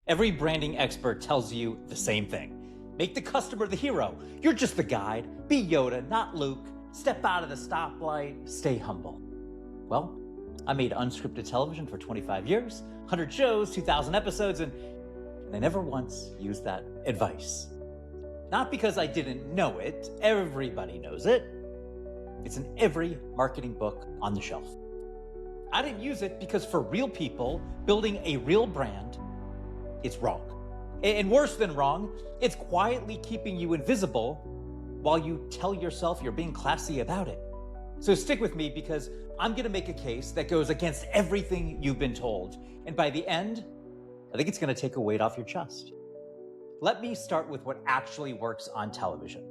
Every branding expert tells you the same thing. Make the customer the hero. You're just the guide. Be Yoda, not Luke. Step out of the stoplight. Stay humble. Well, I made unscripted television for 25 years, 100 shows, 2,000 episodes, and I never once used that advice. Not because I didn't know it. Everybody knows it. It's in every marketing book on the shelf. I didn't use it because for real people, building a real brand, it's wrong. And worse than wrong, it's quietly keeping you invisible while you tell yourself you're being classy about it. So stick with me because I'm gonna make a case that goes against everything you've been told. And by the end, I think it's gonna take a weight off your chest. Let me start with what actually works on television.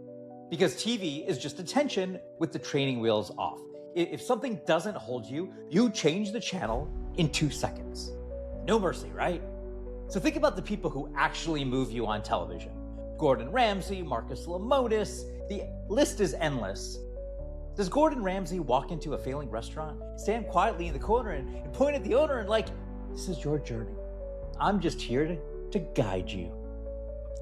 Because TV is just attention with the training wheels off. If something doesn't hold you, you change the channel in 2 seconds. No mercy, right? So think about the people who actually move you on television. Gordon Ramsay, Marcus Lemonis, the list is endless. Does Gordon Ramsay walk into a failing restaurant, stand quietly in the corner and point at the owner and this is your journey. I'm just here to guide you.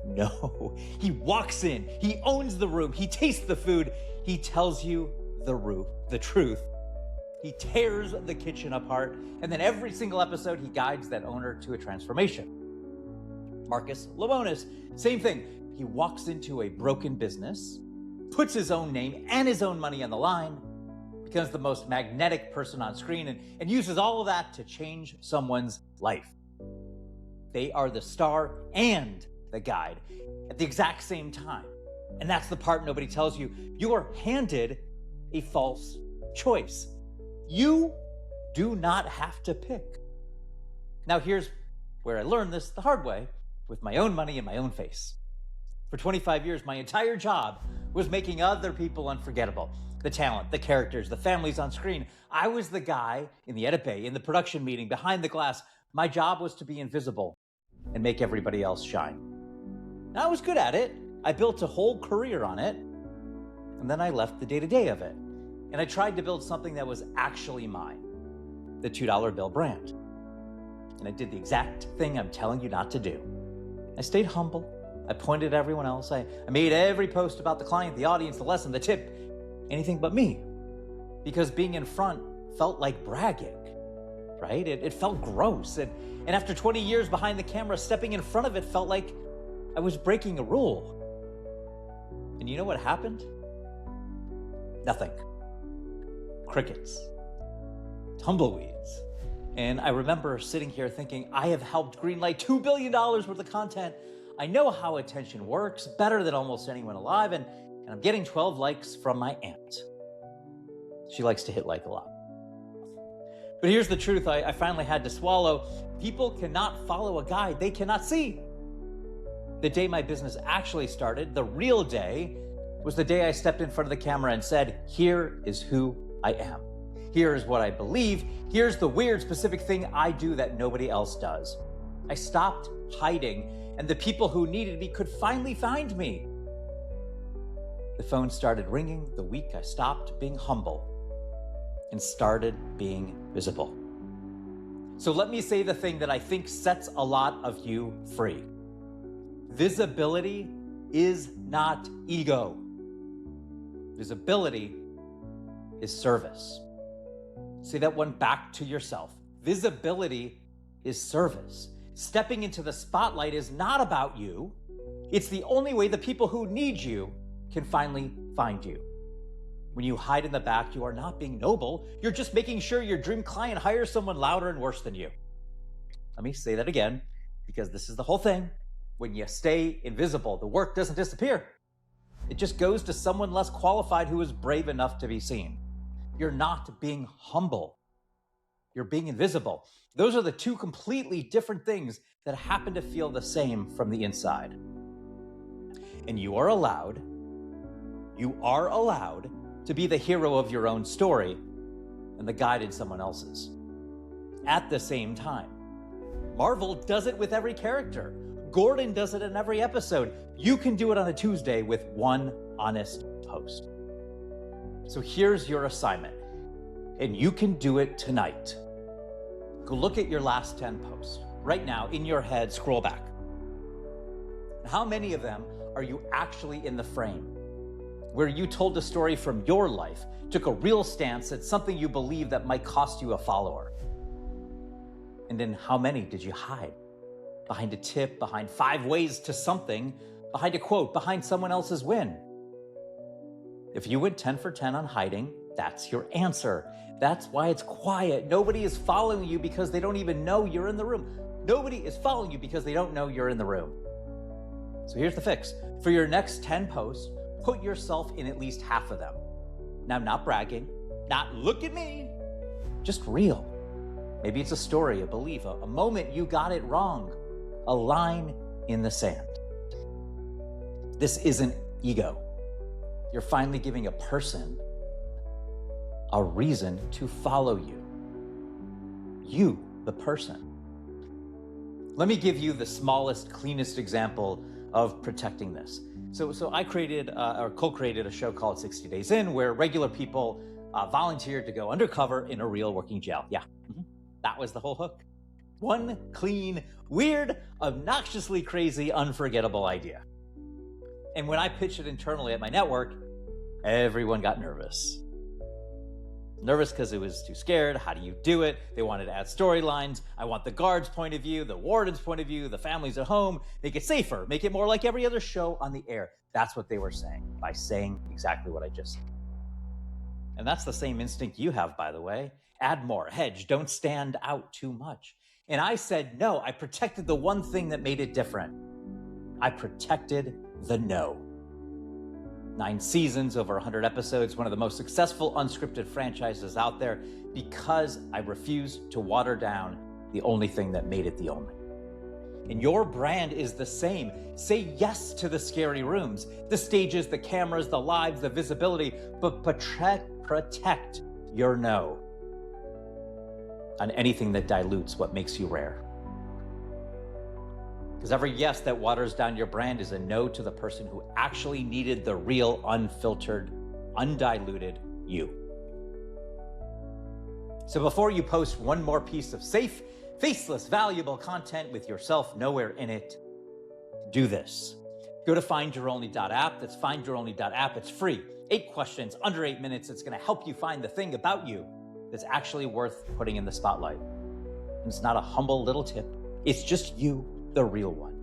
No, he walks in, he owns the room, he tastes the food, he tells you the truth. He tears the kitchen apart, and then every single episode, he guides that owner to a transformation. Marcus Lemonis, same thing. He walks into a broken business, puts his own name and his own money on the line, becomes the most magnetic person on screen, and uses all of that to change someone's life. They are the star and the guide at the exact same time. And that's the part nobody tells you. You are handed a false choice. You do not have to pick. Now here's where I learned this the hard way, with my own money and my own face. For 25 years, my entire job was making other people unforgettable. The talent, the characters, the families on screen. I was the guy in the edit bay, in the production meeting, behind the glass. My job was to be invisible and make everybody else shine. And I was good at it. I built a whole career on it. And then I left the day-to-day of it. And I tried to build something that was actually mine, the $2 bill brand. And I did the exact thing I'm telling you not to do. I stayed humble. I pointed at everyone else. I made every post about the client, the audience, the lesson, the tip, anything but me. Because being in front felt like bragging, right? It felt gross. And after 20 years behind the camera, stepping in front of it felt like I was breaking a rule. And you know what happened? Nothing. Crickets. Tumbleweeds. And I remember sitting here thinking, I have helped greenlight $2 billion worth of content. I know how attention works better than almost anyone alive, and I'm getting 12 likes from my aunt. She likes to hit like a lot. But here's the truth I finally had to swallow. People cannot follow a guide they cannot see. The day my business actually started, the real day, was the day I stepped in front of the camera and said, here is who I am. Here is what I believe. Here's the weird specific thing I do that nobody else does. I stopped hiding, and the people who needed me could finally find me. The phone started ringing the week I stopped being humble and started being visible. So let me say the thing that I think sets a lot of you free. Visibility is not ego. Visibility is service. Say that one back to yourself. Visibility is service. Stepping into the spotlight is not about you. It's the only way the people who need you can finally find you. When you hide in the back, you are not being noble. You're just making sure your dream client hires someone louder and worse than you. Let me say that again, because this is the whole thing. When you stay invisible, the work doesn't disappear. It just goes to someone less qualified who is brave enough to be seen. You're not being humble. You're being invisible. Those are the two completely different things that happen to feel the same from the inside. And you are allowed to be the hero of your own story and the guide in someone else's. At the same time, Marvel does it with every character. Gordon does it in every episode. You can do it on a Tuesday with one honest post. So here's your assignment, and you can do it tonight. Go look at your last 10 posts. right now in your head, scroll back. How many of them are you actually in the frame where you told a story from your life, took a real stance at something you believe that might cost you a follower? And then how many did you hide? Behind a tip, behind 5 ways to something, behind a quote, behind someone else's win. If you went 10 for 10 on hiding, that's your answer. That's why it's quiet. Nobody is following you because they don't even know you're in the room. Nobody is following you because they don't know you're in the room. So here's the fix. For your next 10 posts, put yourself in at least half of them. Now, not bragging, not look at me, just real. Maybe it's a story, a belief, a moment you got it wrong, a line in the sand. This isn't ego. You're finally giving a person a reason to follow you. You, the person. Let me give you the smallest, cleanest example of protecting this. So I created or co-created a show called 60 Days In, where regular people volunteered to go undercover in a real working jail. Yeah, that was the whole hook. One clean, weird, obnoxiously crazy, unforgettable idea. And when I pitched it internally at my network, everyone got nervous. Nervous because it was too scared. How do you do it? They wanted to add storylines. I want the guard's point of view, the warden's point of view, the families at home. Make it safer. Make it more like every other show on the air. That's what they were saying by saying exactly what I just said. And that's the same instinct you have, by the way. Add more, hedge, don't stand out too much. And I said no. I protected the one thing that made it different. I protected the no. 9 seasons, over 100 episodes, one of the most successful unscripted franchises out there, because I refused to water down the only thing that made it the only. And your brand is the same. Say yes to the scary rooms, the stages, the cameras, the lives, the visibility, but protect your no on anything that dilutes what makes you rare. Because every yes that waters down your brand is a no to the person who actually needed the real, unfiltered, undiluted you. So before you post one more piece of safe, faceless, valuable content with yourself nowhere in it, do this. Go to findyouronly.app. That's findyouronly.app. It's free. 8 questions, under 8 minutes. It's going to help you find the thing about you that's actually worth putting in the spotlight. And it's not a humble little tip. It's just you, the real one.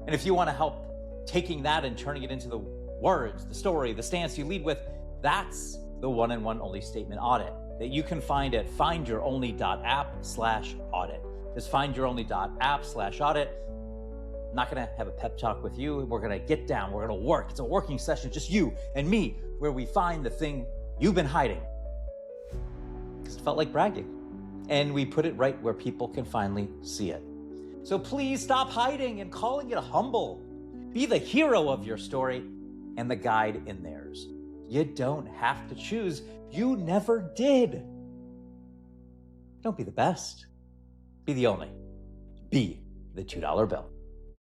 And if you want to help taking that and turning it into the words, the story, the stance you lead with, that's the one and one only statement audit that you can find at findyouronly.app/audit. It's findyouronly.app/audit. I'm not going to have a pep talk with you. We're going to get down. We're going to work. It's a working session, just you and me, where we find the thing you've been hiding. Because it felt like bragging. And we put it right where people can finally see it. So please stop hiding and calling it humble. Be the hero of your story and the guide in theirs. You don't have to choose. You never did. Don't be the best. Be the only. Be the $2 bill.